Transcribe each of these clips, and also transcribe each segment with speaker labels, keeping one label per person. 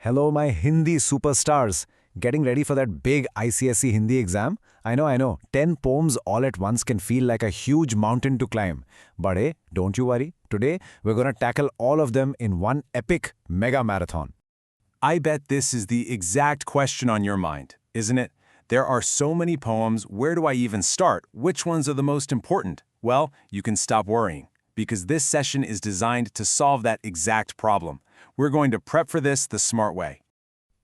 Speaker 1: Hello, my Hindi superstars. Getting ready for that big ICSE Hindi exam? I know. 10 poems all at once can feel like a huge mountain to climb. But hey, don't you worry. Today, we're gonna tackle all of them in one epic mega marathon.
Speaker 2: I bet this is the exact question on your mind, isn't it? There are so many poems, where do I even start? Which ones are the most important? Well, you can stop worrying, because this session is designed to solve that exact problem. We're going to prep for this the smart way.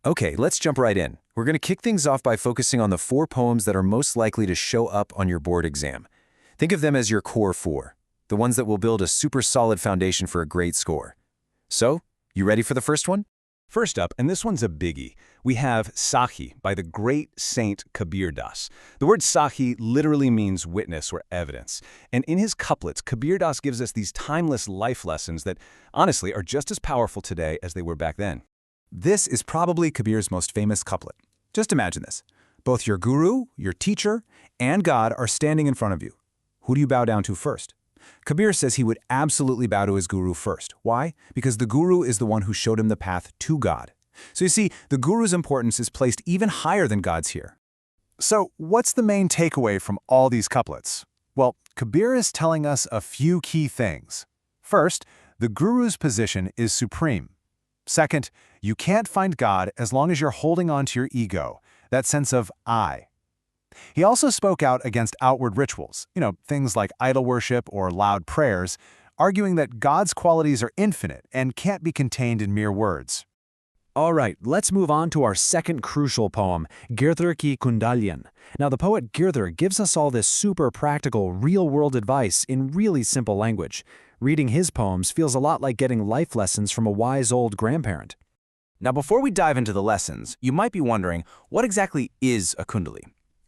Speaker 3: Okay, let's jump right in. We're going to kick things off by focusing on the 4 poems that are most likely to show up on your board exam. Think of them as your core 4, the ones that will build a super solid foundation for a great score. So, you ready for the first one?
Speaker 4: First up, and this one's a biggie, we have Sakhi by the great Saint Kabir Das. The word Sakhi literally means witness or evidence. And in his couplets, Kabir Das gives us these timeless life lessons that, honestly, are just as powerful today as they were back then.
Speaker 5: This is probably Kabir's most famous couplet. Just imagine this. Both your guru, your teacher, and God are standing in front of you. Who do you bow down to first? Kabir says he would absolutely bow to his guru first. Why? Because the guru is the one who showed him the path to God. So you see, the guru's importance is placed even higher than God's here.
Speaker 4: So, what's the main takeaway from all these couplets? Well, Kabir is telling us a few key things. First, the guru's position is supreme. Second, you can't find God as long as you're holding on to your ego, that sense of I. He also spoke out against outward rituals, things like idol worship or loud prayers, arguing that God's qualities are infinite and can't be contained in mere words.
Speaker 1: All right, let's move on to our second crucial poem, Girdhar Ki Kundalyan. Now, the poet Girdhar gives us all this super practical, real-world advice in really simple language. Reading his poems feels a lot like getting life lessons from a wise old grandparent.
Speaker 3: Now, before we dive into the lessons, you might be wondering, what exactly is a kundali?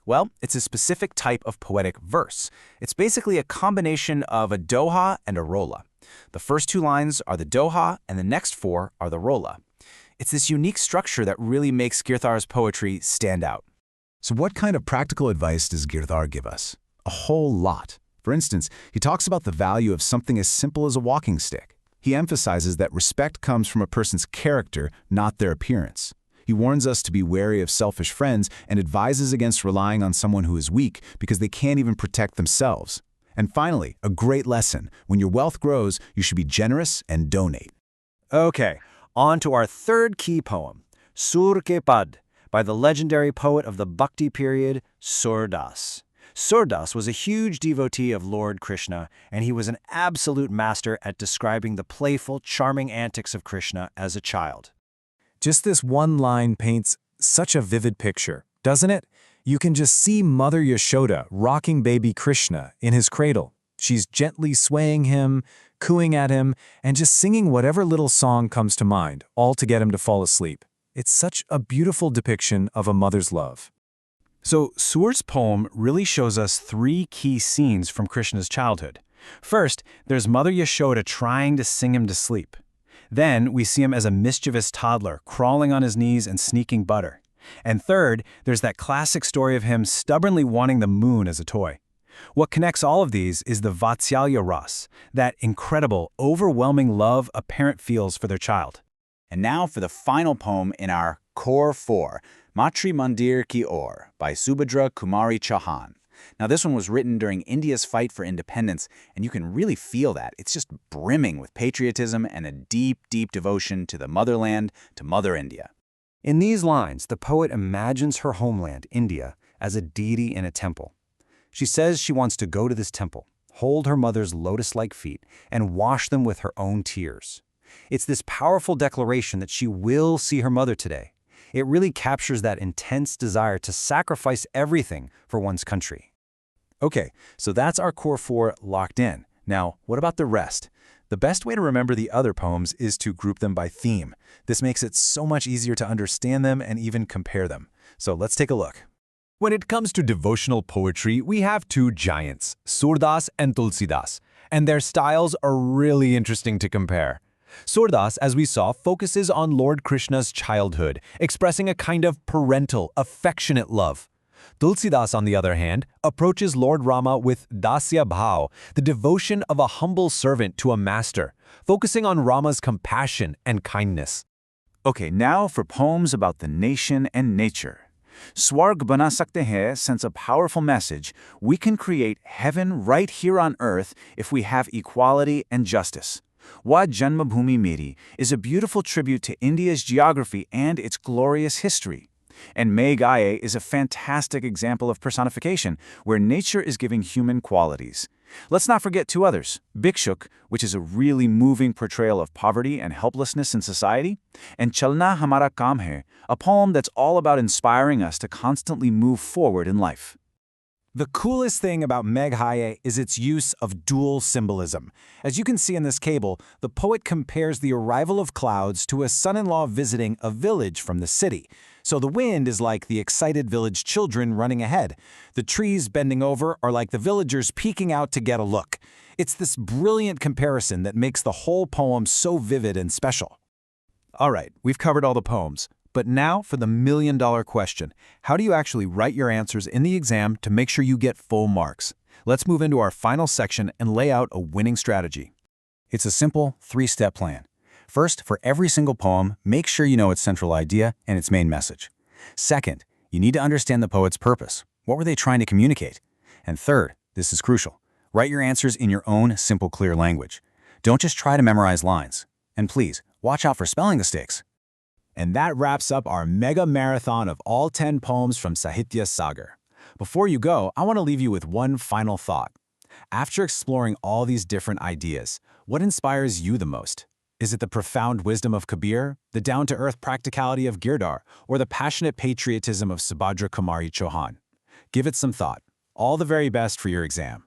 Speaker 3: Well, it's a specific type of poetic verse. It's basically a combination of a doha and a rola. The first 2 lines are the doha, and the next 4 are the rola. It's this unique structure that really makes Girdhar's poetry stand out.
Speaker 5: So what kind of practical advice does Girdhar give us? A whole lot. For instance, he talks about the value of something as simple as a walking stick. He emphasizes that respect comes from a person's character, not their appearance. He warns us to be wary of selfish friends and advises against relying on someone who is weak because they can't even protect themselves. And finally, a great lesson. When your wealth grows, you should be generous and donate.
Speaker 1: Okay, on to our third key poem, Sur Ke Pad, by the legendary poet of the Bhakti period, Sur Das. Sur Das was a huge devotee of Lord Krishna, and he was an absolute master at describing the playful, charming antics of Krishna as a child.
Speaker 6: Just this one line paints such a vivid picture, doesn't it? You can just see Mother Yashoda rocking baby Krishna in his cradle. She's gently swaying him, cooing at him, and just singing whatever little song comes to mind, all to get him to fall asleep. It's such a beautiful depiction of a mother's love.
Speaker 4: So, Sur's poem really shows us 3 key scenes from Krishna's childhood. First, there's Mother Yashoda trying to sing him to sleep. Then, we see him as a mischievous toddler, crawling on his knees and sneaking butter. And third, there's that classic story of him stubbornly wanting the moon as a toy. What connects all of these is the Vatsalya Ras, that incredible, overwhelming love a parent feels for their child.
Speaker 7: And now for the final poem in our Core 4, Matri Mandir Ki Or by Subhadra Kumari Chauhan. Now this one was written during India's fight for independence, and you can really feel that. It's just brimming with patriotism and a deep, deep devotion to the motherland, to Mother India.
Speaker 1: In these lines, the poet imagines her homeland, India, as a deity in a temple. She says she wants to go to this temple, hold her mother's lotus-like feet, and wash them with her own tears. It's this powerful declaration that she will see her mother today. It really captures that intense desire to sacrifice everything for one's country. Okay, so that's our core 4 locked in. Now, what about the rest? The best way to remember the other poems is to group them by theme. This makes it so much easier to understand them and even compare them. So let's take a look.
Speaker 8: When it comes to devotional poetry, we have 2 giants, Sur Das and Tulsidas, and their styles are really interesting to compare. Sur Das, as we saw, focuses on Lord Krishna's childhood, expressing a kind of parental, affectionate love. Tulsidas, on the other hand, approaches Lord Rama with Dasya Bhav, the devotion of a humble servant to a master, focusing on Rama's compassion and kindness.
Speaker 7: Okay, now for poems about the nation and nature. Swarg Bana Sakte Hai sends a powerful message. We can create heaven right here on earth if we have equality and justice. Wa Janmabhoomi Meri is a beautiful tribute to India's geography and its glorious history. And Megh Aaye is a fantastic example of personification, where nature is giving human qualities. Let's not forget two others, Bhikshuk, which is a really moving portrayal of poverty and helplessness in society, and Chalna Hamara Kaam Hai, a poem that's all about inspiring us to constantly move forward in life.
Speaker 4: The coolest thing about Megh Aaye is its use of dual symbolism. As you can see in this cable, the poet compares the arrival of clouds to a son-in-law visiting a village from the city. So the wind is like the excited village children running ahead. The trees bending over are like the villagers peeking out to get a look. It's this brilliant comparison that makes the whole poem so vivid and special.
Speaker 2: All right, we've covered all the poems. But now for the million-dollar question. How do you actually write your answers in the exam to make sure you get full marks? Let's move into our final section and lay out a winning strategy.
Speaker 3: It's a simple three-step plan. First, for every single poem, make sure you know its central idea and its main message. Second, you need to understand the poet's purpose. What were they trying to communicate? And third, this is crucial, write your answers in your own simple, clear language. Don't just try to memorize lines. And please, watch out for spelling mistakes.
Speaker 6: And that wraps up our mega marathon of all 10 poems from Sahitya Sagar. Before you go, I want to leave you with one final thought. After exploring all these different ideas, what inspires you the most? Is it the profound wisdom of Kabir, the down-to-earth practicality of Girdhar, or the passionate patriotism of Subhadra Kumari Chauhan? Give it some thought. All the very best for your exam.